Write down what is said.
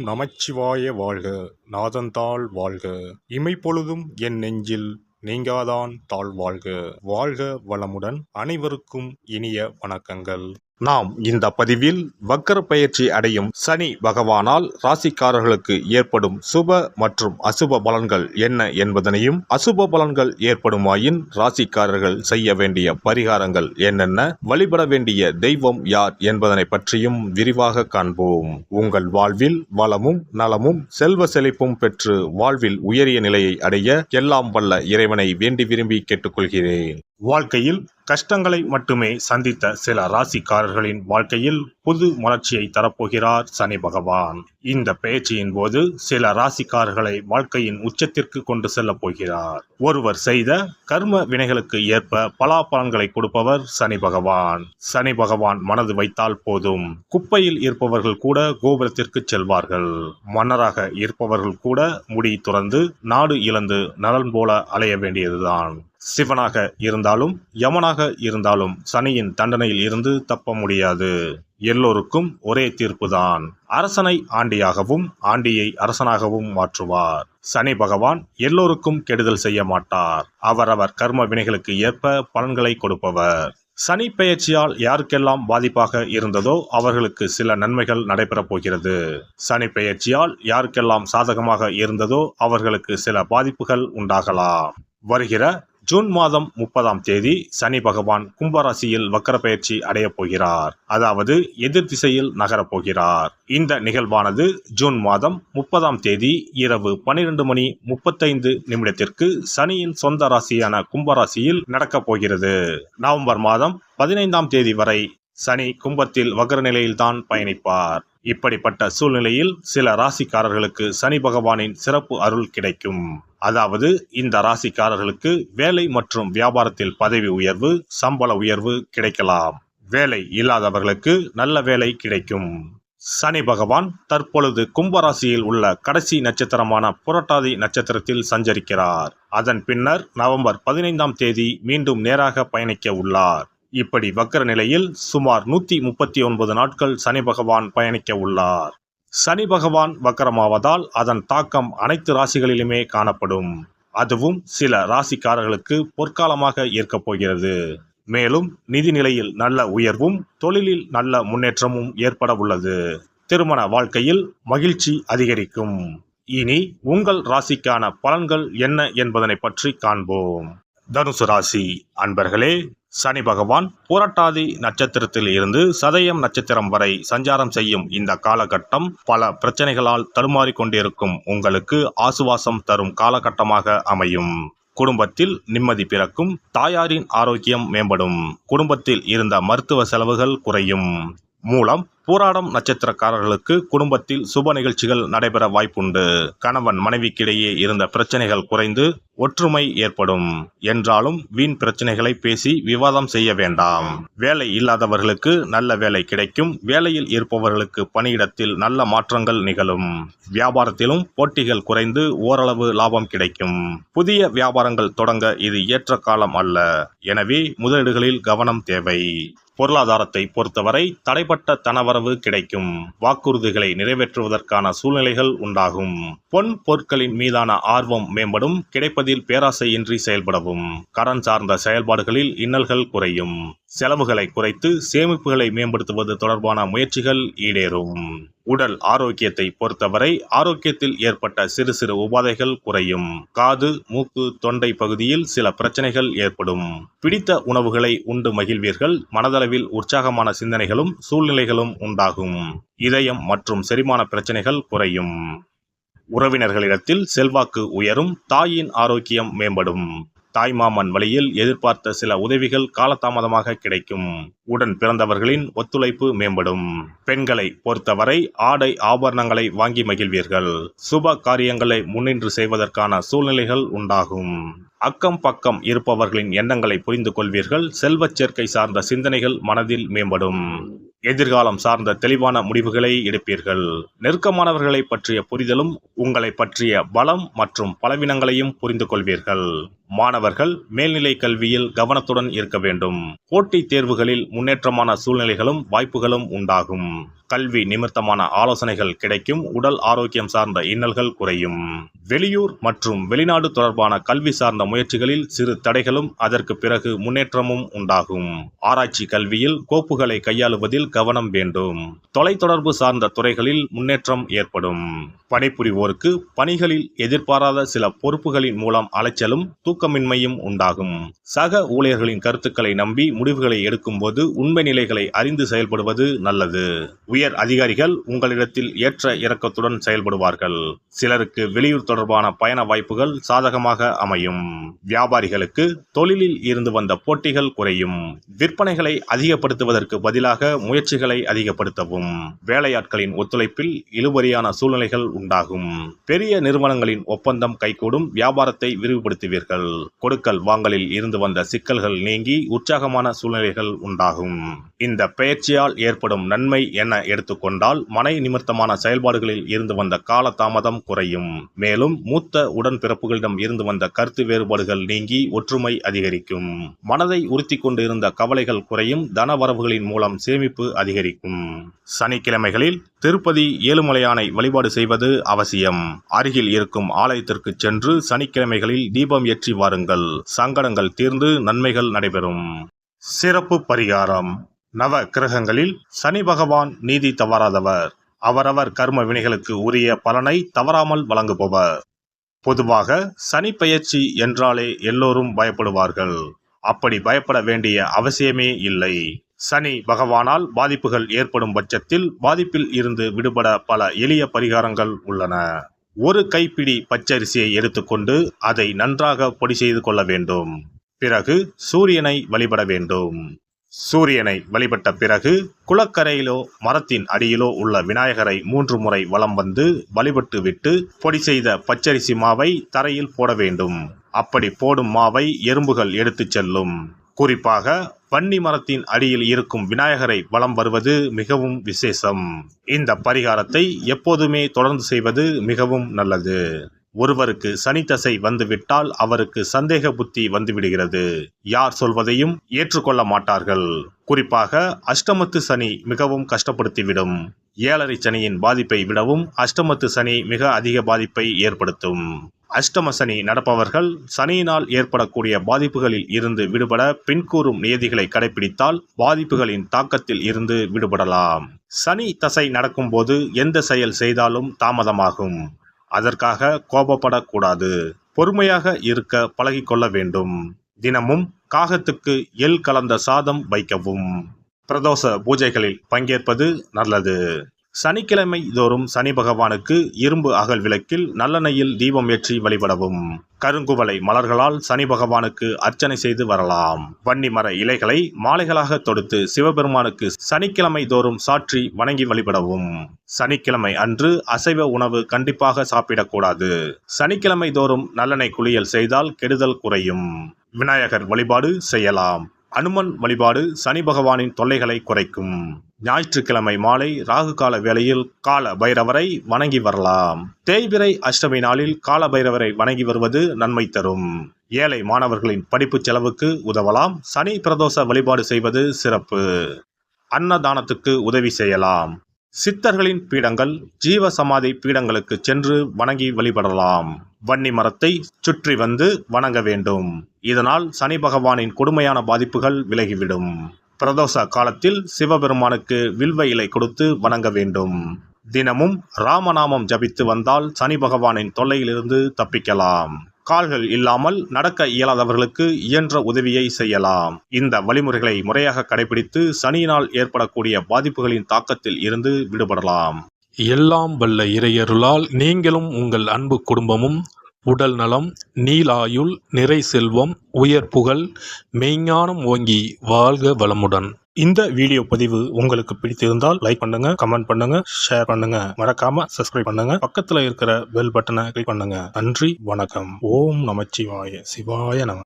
நமச்சிவாய வாழ்க. நாதந்தாள் வாழ்க. இமைப்பொழுதும் என் நெஞ்சில் நீங்காதான் தாழ் வாழ்க. வாழ்க வளமுடன். அனைவருக்கும் இனிய வணக்கங்கள். நாம் இந்த பதிவில் வக்கர பயிற்சி அடையும் சனி பகவானால் ராசிக்காரர்களுக்கு ஏற்படும் சுப மற்றும் அசுப பலன்கள் என்ன என்பதனையும், அசுப பலன்கள் ஏற்படுமாயின் ராசிக்காரர்கள் செய்ய வேண்டிய பரிகாரங்கள் என்னென்ன, வழிபட வேண்டிய தெய்வம் யார் என்பதனை பற்றியும் விரிவாக காண்போம். உங்கள் வாழ்வில் வளமும் நலமும் செல்வ செழிப்பும் பெற்று வாழ்வில் உயரிய நிலையை அடைய எல்லாம் வல்ல இறைவனை வேண்டி விரும்பி கேட்டுக்கொள்கிறேன். வாழ்க்கையில் கஷ்டங்களை மட்டுமே சந்தித்த சில ராசிக்காரர்களின் வாழ்க்கையில் புது மலர்ச்சியை தரப்போகிறார் சனி பகவான். இந்த பயிற்சியின் போது சில ராசிக்காரர்களை வாழ்க்கையின் உச்சத்திற்கு கொண்டு செல்ல போகிறார். ஒருவர் செய்த கர்ம வினைகளுக்கு ஏற்ப பலாபலன்களை கொடுப்பவர் சனி பகவான். சனி பகவான் மனது வைத்தால் போதும், குப்பையில் இருப்பவர்கள் கூட கோபுரத்திற்கு செல்வார்கள். மன்னராக இருப்பவர்கள் கூட முடி துறந்து நாடு இழந்து நலன் போல அலைய வேண்டியதுதான். சிவனாக இருந்தாலும் யமனாக இருந்தாலும் சனியின் தண்டனையில் இருந்து தப்ப முடியாது. எல்லோருக்கும் ஒரே தீர்ப்புதான். அரசனை ஆண்டியாகவும் ஆண்டியை அரசனாகவும் மாற்றுவார். சனி பகவான் எல்லோருக்கும் கெடுதல் செய்ய மாட்டார். அவரவர் கர்ம வினைகளுக்கு ஏற்ப பலன்களை கொடுப்பவர். சனி பெயர்ச்சியால் யாருக்கெல்லாம் பாதிப்பாக இருந்ததோ அவர்களுக்கு சில நன்மைகள் நடைபெறப் போகிறது. சனி பெயர்ச்சியால் யாருக்கெல்லாம் சாதகமாக இருந்ததோ அவர்களுக்கு சில பாதிப்புகள் உண்டாகலாம். வருகிற ஜூன் மாதம் 30ஆம் தேதி சனி பகவான் கும்பராசியில் வக்கர பயிற்சி அடையப் போகிறார். அதாவது எதிர் திசையில் நகரப் போகிறார். இந்த நிகழ்வானது ஜூன் மாதம் 30ஆம் தேதி இரவு 12:35 சனியின் சொந்த ராசியான கும்பராசியில் நடக்கப் போகிறது. நவம்பர் மாதம் 15ஆம் தேதி வரை சனி கும்பத்தில் வக்ர நிலையில்தான் பயணிப்பார். இப்படிப்பட்ட சூழ்நிலையில் சில ராசிக்காரர்களுக்கு சனி பகவானின் சிறப்பு அருள் கிடைக்கும். அதாவது இந்த ராசிக்காரர்களுக்கு வேலை மற்றும் வியாபாரத்தில் பதவி உயர்வு, சம்பள உயர்வு கிடைக்கலாம். வேலை இல்லாதவர்களுக்கு நல்ல வேலை கிடைக்கும். சனி பகவான் தற்பொழுது கும்பராசியில் உள்ள கடைசி நட்சத்திரமான புரட்டாதி நட்சத்திரத்தில் சஞ்சரிக்கிறார். அதன் பின்னர் நவம்பர் 15ஆம் தேதி மீண்டும் நேராக பயணிக்க உள்ளார். இப்படி வக்கர நிலையில் சுமார் 139 நாட்கள் சனி பகவான் பயணிக்க உள்ளார். சனி பகவான் வக்கரமாவதால் அதன் தாக்கம் அனைத்து ராசிகளிலுமே காணப்படும். அதுவும் சில ராசிக்காரர்களுக்கு பொற்காலமாக இருக்கப் போகிறது. மேலும் நிதி நிலையில் நல்ல உயர்வும் தொழிலில் நல்ல முன்னேற்றமும் ஏற்பட உள்ளது. திருமண வாழ்க்கையில் மகிழ்ச்சி அதிகரிக்கும். இனி உங்கள் ராசிக்கான பலன்கள் என்ன என்பதனை பற்றி காண்போம். தனுசு ராசி அன்பர்களே, சனி பகவான் புரட்டாதி நட்சத்திரத்தில் இருந்து சதயம் நட்சத்திரம் வரை சஞ்சாரம் செய்யும் இந்த காலகட்டம் பல பிரச்சனைகளால் தடுமாறிக் கொண்டிருக்கும் உங்களுக்கு ஆசுவாசம் தரும் காலகட்டமாக அமையும். குடும்பத்தில் நிம்மதி பிறக்கும். தாயாரின் ஆரோக்கியம் மேம்படும். குடும்பத்தில் இருந்த மருத்துவ செலவுகள் குறையும். மூலம் பூராடம் நட்சத்திரக்காரர்களுக்கு குடும்பத்தில் சுப நிகழ்ச்சிகள் நடைபெற வாய்ப்புண்டு. கணவன் மனைவிக்கிடையே இருந்த பிரச்சனைகள் குறைந்து ஒற்றுமை ஏற்படும். என்றாலும் வீண் பிரச்சனைகளை பேசி விவாதம் செய்ய வேண்டாம். வேலை இல்லாதவர்களுக்கு நல்ல வேலை கிடைக்கும். வேலையில் இருப்பவர்களுக்கு பணியிடத்தில் நல்ல மாற்றங்கள் நிகழும். வியாபாரத்திலும் போட்டிகள் குறைந்து ஓரளவு லாபம் கிடைக்கும். புதிய வியாபாரங்கள் தொடங்க இது ஏற்ற காலம் அல்ல. எனவே முதலீடுகளில் கவனம் தேவை. பொருளாதாரத்தை பொறுத்தவரை தடைப்பட்ட தனவரவு கிடைக்கும். வாக்குறுதிகளை நிறைவேற்றுவதற்கான சூழ்நிலைகள் உண்டாகும். பொன் பொருட்களின் மீதான ஆர்வம் மேம்படும். கிடைப்பதில் பேராசையின்றி செயல்படவும். கடன் சார்ந்த செயல்பாடுகளில் இன்னல்கள் குறையும். செலவுகளை குறைத்து சேமிப்புகளை மேம்படுத்துவது தொடர்பான முயற்சிகள் ஈடேறும். உடல் ஆரோக்கியத்தை பொறுத்தவரை ஆரோக்கியத்தில் ஏற்பட்ட சிறு சிறு உபாதைகள் குறையும். காது, மூக்கு, தொண்டை பகுதியில் சில பிரச்சனைகள் ஏற்படும். பிடித்த உணவுகளை உண்டு மகிழ்வீர்கள். மனதளவில் உற்சாகமான சிந்தனைகளும் சூழ்நிலைகளும் உண்டாகும். இதயம் மற்றும் செரிமான பிரச்சனைகள் குறையும். உறவினர்களிடத்தில் செல்வாக்கு உயரும். தாயின் ஆரோக்கியம் மேம்படும். தாய்மாமன் வழியில் எதிர்பார்த்த சில உதவிகள் காலதாமதமாக கிடைக்கும். உடன் பிறந்தவர்களின் ஒத்துழைப்பு மேம்படும். பெண்களை பொறுத்தவரை ஆடை ஆபரணங்களை வாங்கி மகிழ்வீர்கள். சுப காரியங்களை முன்னின்று செய்வதற்கான சூழ்நிலைகள் உண்டாகும். அக்கம் பக்கம் இருப்பவர்களின் எண்ணங்களை புரிந்து கொள்வீர்கள். செல்வச் சேர்க்கை சார்ந்த சிந்தனைகள் மனதில் மேம்படும். எதிர்காலம் சார்ந்த தெளிவான முடிவுகளை எடுப்பீர்கள். நெருக்கமானவர்களை பற்றிய புரிதலும் உங்களை பற்றிய பலம் மற்றும் பலவீனங்களையும் புரிந்து கொள்வீர்கள். மாணவர்கள் மேல்நிலை கல்வியில் கவனத்துடன் இருக்க வேண்டும். போட்டித் தேர்வுகளில் முன்னேற்றமான சூழ்நிலைகளும் வாய்ப்புகளும் உண்டாகும். கல்வி நிமித்தமான ஆலோசனைகள் கிடைக்கும். உடல் ஆரோக்கியம் சார்ந்த இன்னல்கள் குறையும். வெளியூர் மற்றும் வெளிநாடு தொடர்பான கல்வி சார்ந்த முயற்சிகளில் சிறு தடைகளும் அதற்கு பிறகு முன்னேற்றமும் உண்டாகும். ஆராய்ச்சி கல்வியில் கோப்புகளை கையாளுவதில் கவனம் வேண்டும். தொலைத்தொடர்பு சார்ந்த துறைகளில் முன்னேற்றம் ஏற்படும். பணிபுரிவோருக்கு பணிகளில் எதிர்பாராத சில பொறுப்புகளின் மூலம் அலைச்சலும் தூக்கமின்மையும் உண்டாகும். சக ஊழியர்களின் கருத்துக்களை நம்பி முடிவுகளை எடுக்கும் போது உண்மை நிலைகளை அறிந்து செயல்படுவது நல்லது. உயர் அதிகாரிகள் உங்களிடத்தில் ஏற்ற இறக்கத்துடன் செயல்படுவார்கள். சிலருக்கு வெளியூர் தொடர்பான பயண வாய்ப்புகள் சாதகமாக அமையும். வியாபாரிகளுக்கு தொழிலில் இருந்து வந்த போட்டிகள் குறையும். விற்பனைகளை அதிகப்படுத்துவதற்கு பதிலாக முயற்சிகளை அதிகப்படுத்தவும். வேலையாட்களின் ஒத்துழைப்பில் இழுபறியான சூழ்நிலைகள் உண்டாகும். பெரிய நிறுவனங்களின் ஒப்பந்தம் கைகூடும். வியாபாரத்தை விரிவுபடுத்துவீர்கள். கொடுக்கல் வாங்கலில் இருந்து வந்த சிக்கல்கள் நீங்கி உற்சாகமான சூழ்நிலைகள் உண்டாகும். இந்த பெயர்ச்சியால் ஏற்படும் நன்மை என எடுத்துக்கொண்டால் மனை நிமித்தமான செயல்பாடுகளில் இருந்து வந்த கால தாமதம் குறையும். மேலும் மூத்த உடன்பிறப்புகளிடம் இருந்து வந்த கருத்து வேறுபாடுகள் நீங்கி ஒற்றுமை அதிகரிக்கும். மனதை உறுத்தி கொண்டு இருந்த கவலைகள் குறையும். தனவரவுகளின் மூலம் சேமிப்பு அதிகரிக்கும். சனிக்கிழமைகளில் திருப்பதி ஏழுமலையானை வழிபாடு செய்வது அவசியம். அருகில் இருக்கும் ஆலயத்திற்கு சென்று சனிக்கிழமைகளில் தீபம் ஏற்றி வாருங்கள். சங்கடங்கள் தீர்ந்து நன்மைகள் நடைபெறும். சிறப்பு பரிகாரம். நவ கிரகங்களில் சனி பகவான் நீதி தவறாதவர். அவரவர் கர்ம வினைகளுக்கு உரிய பலனை தவறாமல் வழங்குபவர். பொதுவாக சனி பெயர்ச்சி என்றாலே எல்லோரும் பயப்படுவார்கள். அப்படி பயப்பட வேண்டிய அவசியமே இல்லை. சனி பகவானால் பாதிப்புகள் ஏற்படும் பட்சத்தில் பாதிப்பில் இருந்து விடுபட பல எளிய பரிகாரங்கள் உள்ளன. ஒரு கைப்பிடி பச்சரிசியை எடுத்துக்கொண்டு அதை நன்றாக பொடி செய்து கொள்ள வேண்டும். பிறகு சூரியனை வழிபட வேண்டும். சூரியனை வழிபட்ட பிறகு குளக்கரையிலோ மரத்தின் அடியிலோ உள்ள விநாயகரை 3 முறை வலம் வந்து வழிபட்டு விட்டு பொடி செய்த பச்சரிசி மாவை தரையில் போட வேண்டும். அப்படி போடும் மாவை எறும்புகள் எடுத்துச் செல்லும். குறிப்பாக வன்னி மரத்தின் அடியில் இருக்கும் விநாயகரை வலம் வருவது மிகவும் விசேஷம். இந்த பரிகாரத்தை எப்போதுமே தொடர்ந்து செய்வது மிகவும் நல்லது. ஒருவருக்கு சனி தசை வந்துவிட்டால் அவருக்கு சந்தேக புத்தி வந்துவிடுகிறது. யார் சொல்வதையும் ஏற்றுக்கொள்ள மாட்டார்கள். குறிப்பாக அஷ்டமத்து சனி மிகவும் கஷ்டப்படுத்திவிடும். 7.5 சனியின் பாதிப்பை விடவும் அஷ்டமத்து சனி மிக அதிக பாதிப்பை ஏற்படுத்தும். அஷ்டம சனி நடப்பவர்கள் சனியினால் ஏற்படக்கூடிய பாதிப்புகளில் இருந்து விடுபட பின்கூறும் நியதிகளை கடைபிடித்தால் பாதிப்புகளின் தாக்கத்தில் இருந்து விடுபடலாம். சனி தசை நடக்கும்போது எந்த செயல் செய்தாலும் தாமதமாகும். அதற்காக கோபப்படக்கூடாது. பொறுமையாக இருக்க பழகிக்கொள்ள வேண்டும். தினமும் காகத்துக்கு எள் கலந்த சாதம் வைக்கவும். பிரதோஷ பூஜைகளில் பங்கேற்பது நல்லது. சனிக்கிழமை தோறும் சனி பகவானுக்கு இரும்பு அகல் விளக்கில் நல்லெண்ணெயில் தீபம் ஏற்றி வழிபடவும். கருங்குவளை மலர்களால் சனி பகவானுக்கு அர்ச்சனை செய்து வரலாம். வன்னி மர இலைகளை மாலைகளாக தொடுத்து சிவபெருமானுக்கு சனிக்கிழமை தோறும் சாற்றி வணங்கி வழிபடவும். சனிக்கிழமை அன்று அசைவ உணவு கண்டிப்பாக சாப்பிடக்கூடாது. சனிக்கிழமை தோறும் நல்லெண்ணெய் குளியல் செய்தால் கெடுதல் குறையும். விநாயகர் வழிபாடு செய்யலாம். அனுமன் வழிபாடு சனி பகவானின் தொல்லைகளை குறைக்கும். ஞாயிற்றுக்கிழமை மாலை ராகு கால வேளையில் கால பைரவரை வணங்கி வரலாம். தேய்பிறை அஷ்டமி நாளில் கால பைரவரை வணங்கி வருவது நன்மை தரும். ஏழை மாணவர்களின் படிப்பு செலவுக்கு உதவலாம். சனி பிரதோஷ வழிபாடு செய்வது சிறப்பு. அன்னதானத்துக்கு உதவி செய்யலாம். சித்தர்களின் பீடங்கள் ஜீவ சமாதி பீடங்களுக்கு சென்று வணங்கி வழிபடலாம். வன்னி மரத்தை சுற்றி வந்து வணங்க வேண்டும். இதனால் சனி பகவானின் கொடுமையான பாதிப்புகள் விலகிவிடும். பிரதோஷ காலத்தில் சிவபெருமானுக்கு வில்வ இலை கொடுத்து வணங்க வேண்டும். தினமும் ராமநாமம் ஜபித்து வந்தால் சனி பகவானின் தொல்லையிலிருந்து தப்பிக்கலாம். கால்கள் இல்லாமல் நடக்க இயலாதவர்களுக்கு இயன்ற உதவியை செய்யலாம். இந்த வழிமுறைகளை முறையாக கடைபிடித்து சனியினால் ஏற்படக்கூடிய பாதிப்புகளின் தாக்கத்தில் இருந்து விடுபடலாம். எல்லாம் வல்ல இறையருளால் நீங்களும் உங்கள் அன்பு குடும்பமும் உடல் நலம், நீலாயுள், நிறை செல்வம், உயர் புகழ், மெய்ஞானம் ஓங்கி வாழ்க வளமுடன். இந்த வீடியோ பதிவு உங்களுக்கு பிடித்திருந்தால் லைக் பண்ணுங்க, கமெண்ட் பண்ணுங்க, ஷேர் பண்ணுங்க. மறக்காம சப்ஸ்கிரைப் பண்ணுங்க. பக்கத்துல இருக்கிற பெல் பட்டனை கிளிக் பண்ணுங்க. நன்றி, வணக்கம். ஓம் நமச்சிவாய. சிவாய நம.